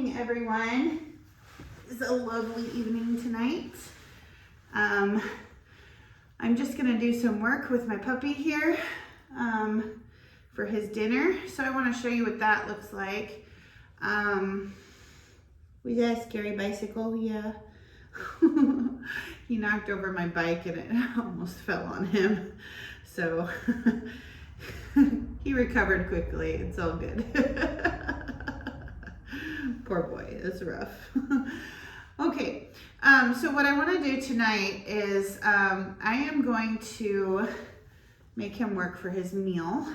morning, everyone. It's a lovely evening tonight. I'm just gonna do some work with my puppy here for his dinner. So I wanna show you what that looks like. Was that a scary bicycle? Yeah. He knocked over my bike and it almost fell on him. So he recovered quickly. It's all good. Poor boy, it's rough. Okay, so what I want to do tonight is I am going to make him work for his meal.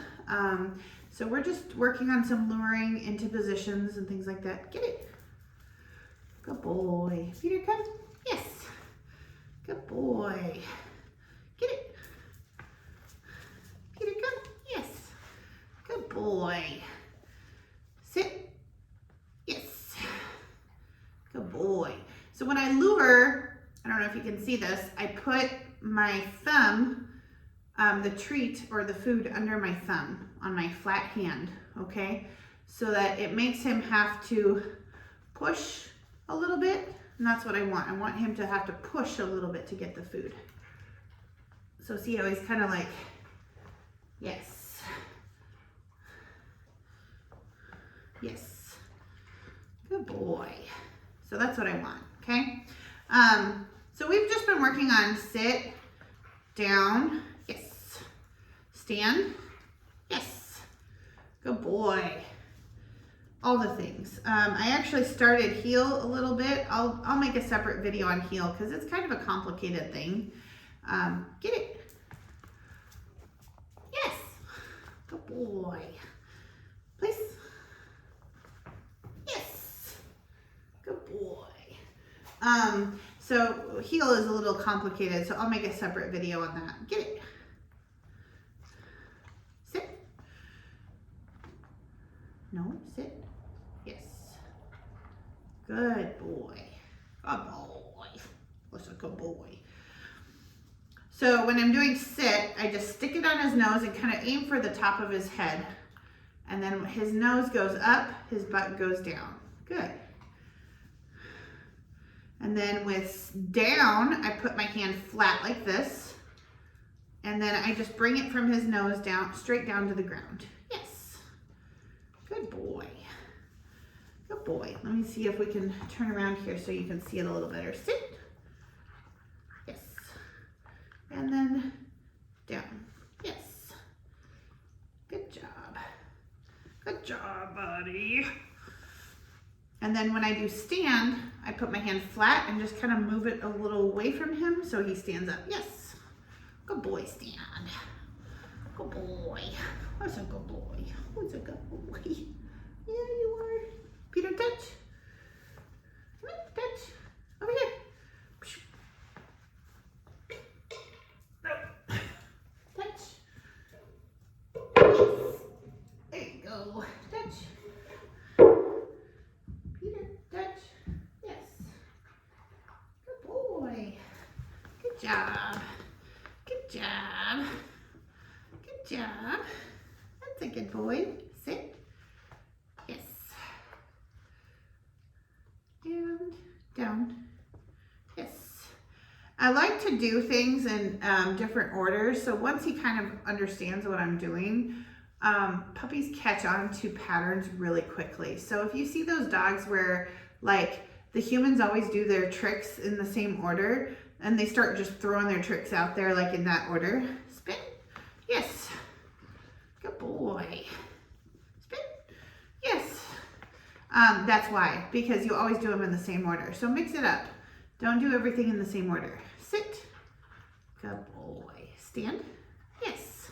So we're just working on some luring into positions and things like that. Get it. Good boy. Peter, come. Yes. Good boy. Get it. Peter, come. Yes. Good boy. Sit. Yes. Good boy. So when I lure, I don't know if you can see this, I put my thumb, the treat or the food under my thumb on my flat hand, okay? So that it makes him have to push a little bit, and that's what I want. I want him to have to push a little bit to get the food. So see how he's kind of like, yes. Yes. Good boy. So that's what I want, okay? So we've just been working on sit, down, yes. Stand, yes. Good boy. All the things. I actually started heel a little bit. I'll make a separate video on heel because it's kind of a complicated thing. Get it. Yes. Good boy. Please. Yes. Good boy. So heel is a little complicated, so I'll make a separate video on that. Get it. Sit. No, sit. Yes. Good boy. Good boy. What's a good boy? So when I'm doing sit, I just stick it on his nose and kind of aim for the top of his head. And then his nose goes up, his butt goes down. Good. And then with down, I put my hand flat like this. And then I just bring it from his nose down, straight down to the ground. Yes. Good boy. Good boy. Let me see if we can turn around here so you can see it a little better. Sit. Yes. And then down. Yes. Good job. Good job, buddy. And then when I do stand, I put my hand flat and just kind of move it a little away from him so he stands up. Yes. Good boy, stand. Good boy. Who's a good boy? Who's a good boy? Yeah, you are. Peter, touch. Come on, touch. Over here. No. Touch. Yes. There you go. Touch. Peter, touch. Yes. Good boy. Good job. Good job. Good job. That's a good boy. Sit. Yes. And down. Yes. I like to do things in different orders. So once he kind of understands what I'm doing, puppies catch on to patterns really quickly. So if you see those dogs where like the humans always do their tricks in the same order and they start just throwing their tricks out there like in that order. Spin. Yes. Good boy. Spin. Yes. That's why, because you always do them in the same order. So mix it up. Don't do everything in the same order. Sit. Good boy. Stand. Yes.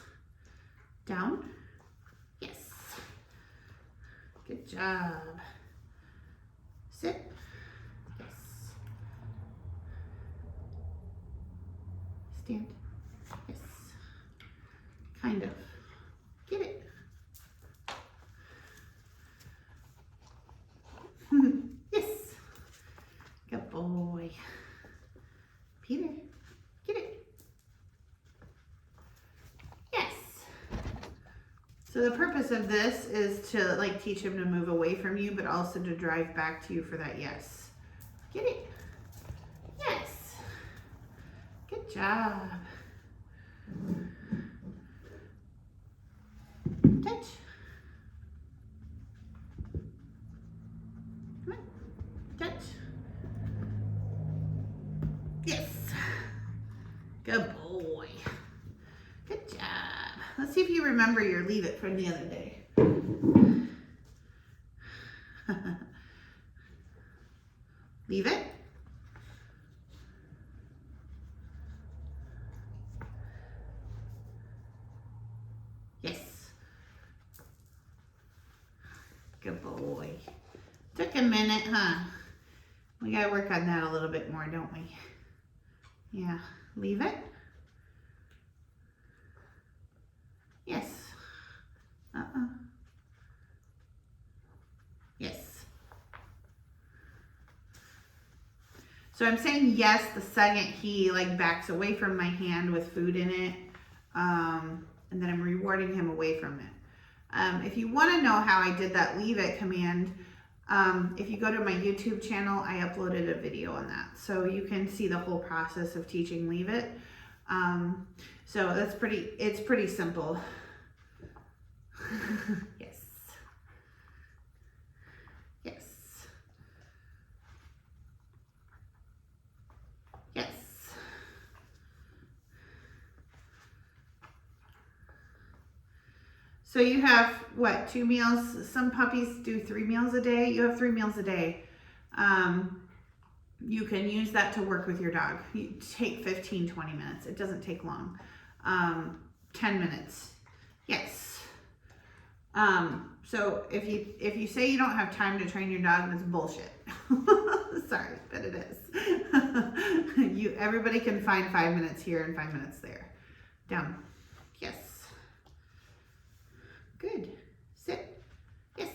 Down. Yes. Good job. Sit. Yes. Stand. Yes. Kind of. Get it. Yes. Good boy. Peter, get it. Yes. So the purpose of this is to like teach him to move away from you, but also to drive back to you for that yes. Get it? Yes. Good job. Touch. Come on. Touch. Yes. Good boy. Good job. Let's see if you remember your leave it from the other day. Leave it. Yes. Good boy. Took a minute, huh? We gotta work on that a little bit more, don't we? Yeah. Leave it. Yes. Yes. So I'm saying yes the second he like backs away from my hand with food in it. And then I'm rewarding him away from it. If you want to know how I did that leave it command, if you go to my YouTube channel, I uploaded a video on that. So you can see the whole process of teaching leave it. So it's pretty simple. Yes. Yes. Yes. So you have what, 2 meals? Some puppies do 3 meals a day. You have 3 meals a day. You can use that to work with your dog. You take 15, 20 minutes. It doesn't take long. 10 minutes. Yes. So if you say you don't have time to train your dog, that's bullshit. Sorry, but it is. Everybody can find 5 minutes here and 5 minutes there. Down. Yes. Good. Sit. Yes.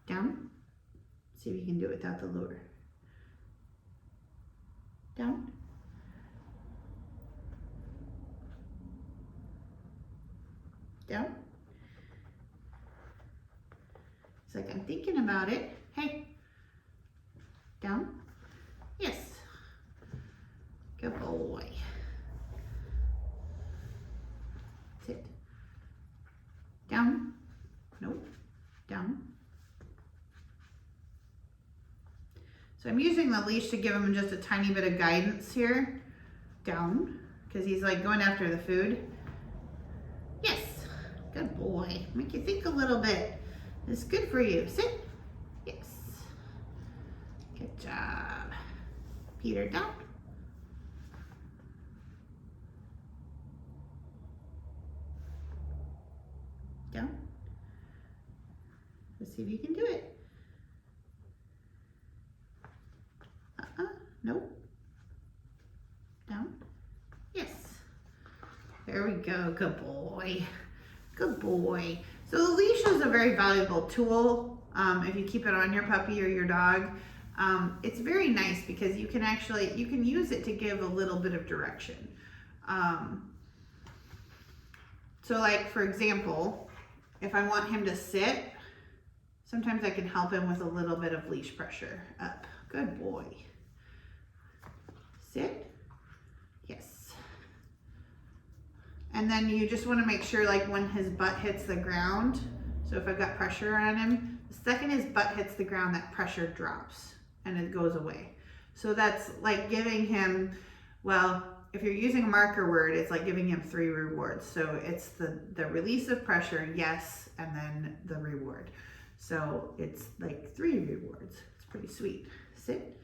Down. See if you can do it without the lure. Down. Down. It's like I'm thinking about it. Hey. Down. Yes. Good boy. Sit. Down. Nope. Down. So I'm using the leash to give him just a tiny bit of guidance here. Down. Because he's like going after the food. Yes. Good boy. Make you think a little bit. It's good for you. Sit. Yes. Good job. Peter, down. Down. Let's see if you can do it. Nope. Down. Yes. There we go. Good boy. Good boy. So the leash is a very valuable tool if you keep it on your puppy or your dog. It's very nice because you can use it to give a little bit of direction. So like, for example, if I want him to sit, sometimes I can help him with a little bit of leash pressure up. Good boy. Sit. Yes. And then you just want to make sure like when his butt hits the ground, so if I've got pressure on him, the second his butt hits the ground, that pressure drops and it goes away. So that's like giving him, well, if you're using a marker word, it's like giving him 3 rewards. So it's the release of pressure, yes, and then the reward. So it's like 3 rewards. It's pretty sweet. Sit.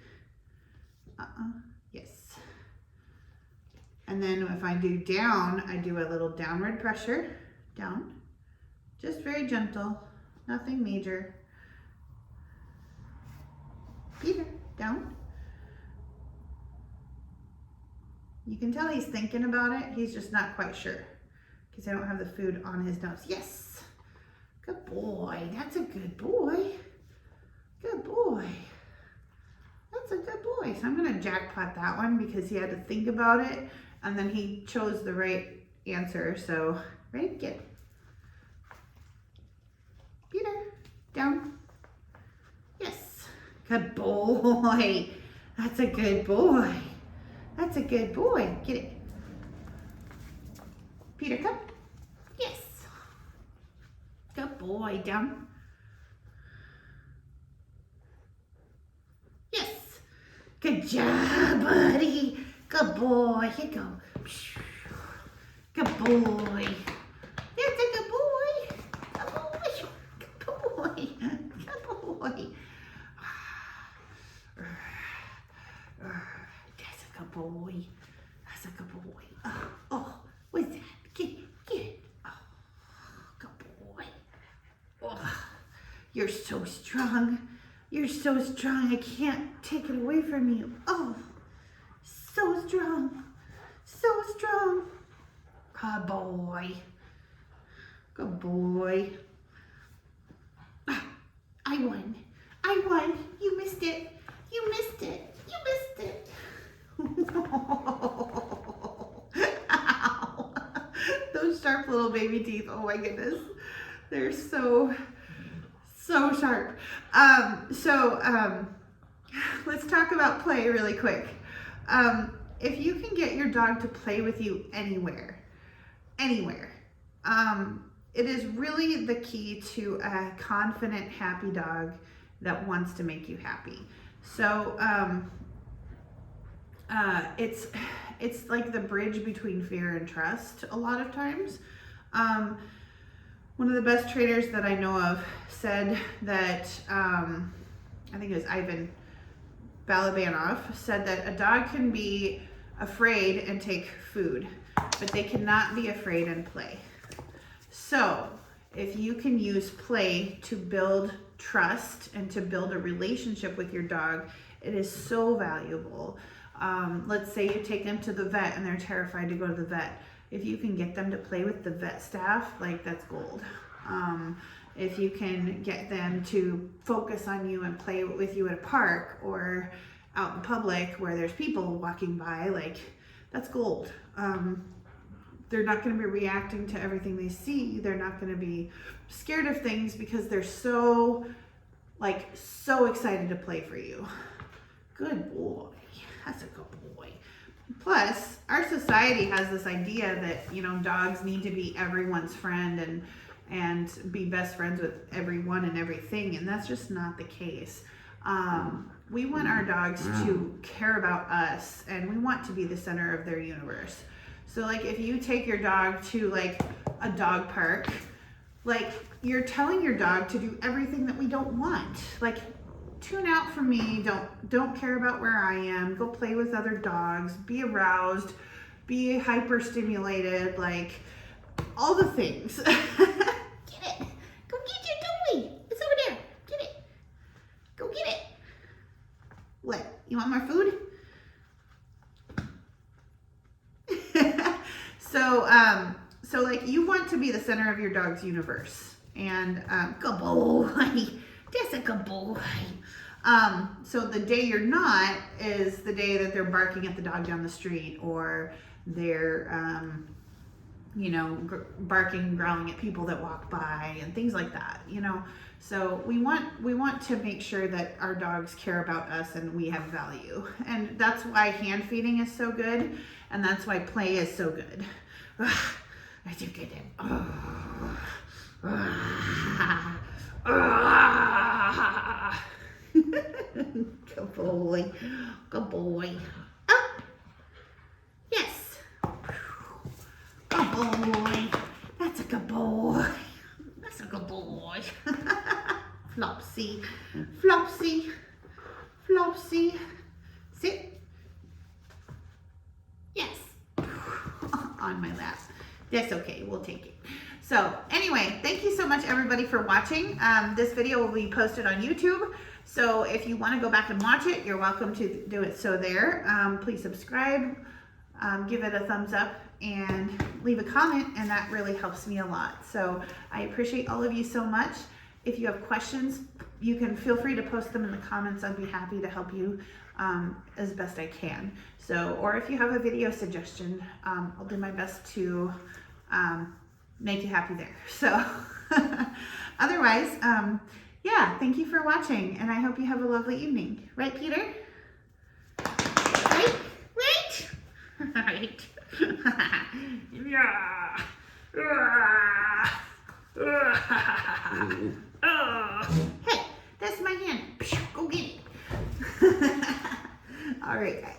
Yes. And then if I do down, I do a little downward pressure. Down. Just very gentle. Nothing major. Peter, down. You can tell he's thinking about it. He's just not quite sure because I don't have the food on his nose. Yes. Good boy. That's a good boy. Good boy. That's a good boy. So I'm going to jackpot that one because he had to think about it and then he chose the right answer. So, ready? Get. Down. Yes. Good boy. That's a good boy. That's a good boy. Get it. Peter, come. Yes. Good boy. Down. Yes. Good job, buddy. Good boy. Here you go. Good boy. That's a good boy. Good boy. Good boy. Good boy. That's a good boy. That's a good boy. Oh, what's that? Get it. Oh, good boy. Oh, you're so strong. You're so strong. I can't take it away from you. Oh, so strong. So strong. Good boy. Good boy. I won. I won. You missed it. You missed it. You missed it. Ow. Those sharp little baby teeth. Oh my goodness. They're so sharp. Let's talk about play really quick. If you can get your dog to play with you anywhere, it is really the key to a confident, happy dog that wants to make you happy. So it's like the bridge between fear and trust a lot of times. One of the best trainers that I know of said that, I think it was Ivan Balabanov, said that a dog can be afraid and take food, but they cannot be afraid and play. So if you can use play to build trust and to build a relationship with your dog, it is so valuable. Let's say you take them to the vet and they're terrified to go to the vet. If you can get them to play with the vet staff, like that's gold. If you can get them to focus on you and play with you at a park or out in public where there's people walking by, like that's gold. They're not going to be reacting to everything they see. They're not going to be scared of things because they're so excited to play for you. Good boy. That's a good boy. Plus, our society has this idea that, dogs need to be everyone's friend and be best friends with everyone and everything, and that's just not the case. We want our dogs to care about us, and we want to be the center of their universe. So if you take your dog to a dog park, you're telling your dog to do everything that we don't want. Tune out from me, don't care about where I am, go play with other dogs, be aroused, be hyper stimulated, all the things. Get it. Go get your toy. It's over there. Get it. Go get it. What? You want more food? So you want to be the center of your dog's universe. And good boy. That's a good boy. So the day you're not is the day that they're barking at the dog down the street, or they're, barking, growling at people that walk by and things like that, So we want to make sure that our dogs care about us and we have value. And that's why hand feeding is so good. And that's why play is so good. I do get it. Good boy. Good boy. Oh. Yes. Good boy. That's a good boy. That's a good boy. Flopsy. Flopsy. Flopsy. Sit. Yes. On my lap. That's okay. We'll take it. So anyway, thank you so much everybody for watching. This video will be posted on YouTube. So if you want to go back and watch it, you're welcome to do it so there. Please subscribe, give it a thumbs up, and leave a comment, and that really helps me a lot. So I appreciate all of you so much. If you have questions, you can feel free to post them in the comments. I'd be happy to help you as best I can. So, or if you have a video suggestion, I'll do my best to make you happy there. So otherwise, yeah, thank you for watching, and I hope you have a lovely evening. Right, Peter? Right? Right? Right. Yeah. Oh. Hey, that's my hand. Go get it. All right, guys.